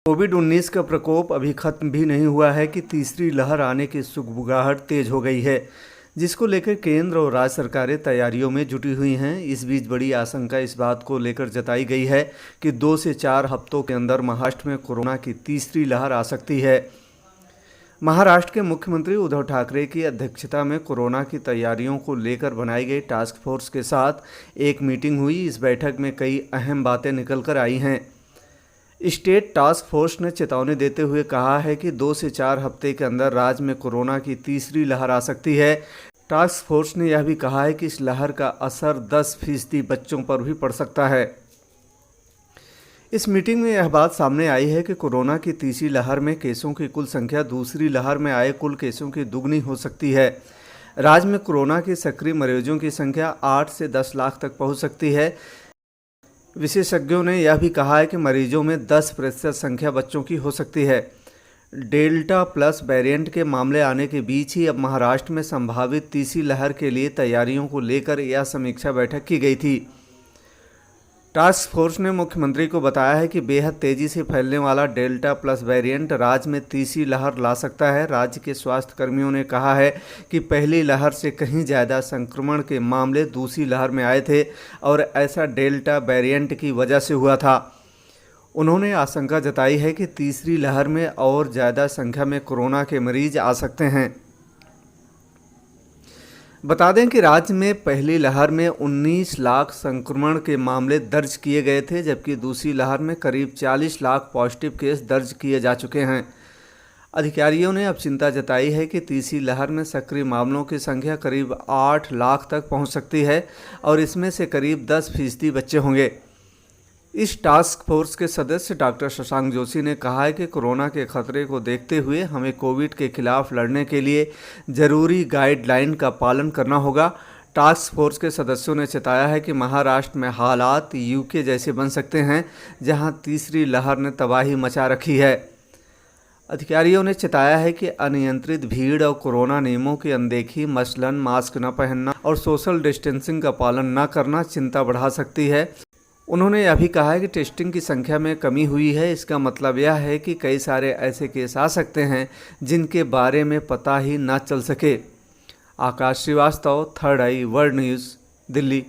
कोविड-19 का प्रकोप अभी खत्म भी नहीं हुआ है कि तीसरी लहर आने की सुगबुगाहट तेज हो गई है, जिसको लेकर केंद्र और राज्य सरकारें तैयारियों में जुटी हुई हैं। इस बीच बड़ी आशंका इस बात को लेकर जताई गई है कि 2 से 4 हफ्तों के अंदर महाराष्ट्र में कोरोना की तीसरी लहर आ सकती है। महाराष्ट्र के मुख्यमंत्री उद्धव ठाकरे की अध्यक्षता में कोरोना की तैयारियों को लेकर बनाई गई टास्क फोर्स के साथ एक मीटिंग हुई। इस बैठक में कई अहम बातें निकल कर आई हैं। स्टेट टास्क फोर्स ने चेतावनी देते हुए कहा है कि 2 से 4 हफ्ते के अंदर राज्य में कोरोना की तीसरी लहर आ सकती है। टास्क फोर्स ने यह भी कहा है कि इस लहर का असर 10% बच्चों पर भी पड़ सकता है। इस मीटिंग में यह बात सामने आई है कि कोरोना की तीसरी लहर में केसों की कुल संख्या दूसरी लहर में आए कुल केसों की दुगनी हो सकती है। राज्य में कोरोना के सक्रिय मरीजों की संख्या 8 से 10 लाख तक पहुंच सकती है। विशेषज्ञों ने यह भी कहा है कि मरीजों में 10% संख्या बच्चों की हो सकती है। डेल्टा प्लस वेरिएंट के मामले आने के बीच ही अब महाराष्ट्र में संभावित तीसरी लहर के लिए तैयारियों को लेकर यह समीक्षा बैठक की गई थी। टास्क फोर्स ने मुख्यमंत्री को बताया है कि बेहद तेजी से फैलने वाला डेल्टा प्लस वेरिएंट राज्य में तीसरी लहर ला सकता है। राज्य के स्वास्थ्य कर्मियों ने कहा है कि पहली लहर से कहीं ज़्यादा संक्रमण के मामले दूसरी लहर में आए थे और ऐसा डेल्टा वेरिएंट की वजह से हुआ था। उन्होंने आशंका जताई है कि तीसरी लहर में और ज़्यादा संख्या में कोरोना के मरीज आ सकते हैं। बता दें कि राज्य में पहली लहर में 19 लाख संक्रमण के मामले दर्ज किए गए थे, जबकि दूसरी लहर में करीब 40 लाख पॉजिटिव केस दर्ज किए जा चुके हैं। अधिकारियों ने अब चिंता जताई है कि तीसरी लहर में सक्रिय मामलों की संख्या करीब 8 लाख तक पहुंच सकती है और इसमें से करीब 10% बच्चे होंगे। इस टास्क फोर्स के सदस्य डॉक्टर शशांक जोशी ने कहा है कि कोरोना के खतरे को देखते हुए हमें कोविड के खिलाफ लड़ने के लिए जरूरी गाइडलाइन का पालन करना होगा। टास्क फोर्स के सदस्यों ने चेताया है कि महाराष्ट्र में हालात यूके जैसे बन सकते हैं, जहां तीसरी लहर ने तबाही मचा रखी है। अधिकारियों ने चेताया है कि अनियंत्रित भीड़ और कोरोना नियमों की अनदेखी, मसलन मास्क न पहनना और सोशल डिस्टेंसिंग का पालन न करना चिंता बढ़ा सकती है। उन्होंने यह भी कहा है कि टेस्टिंग की संख्या में कमी हुई है। इसका मतलब यह है कि कई सारे ऐसे केस आ सकते हैं जिनके बारे में पता ही ना चल सके। आकाश श्रीवास्तव, थर्ड आई वर्ल्ड न्यूज़, दिल्ली।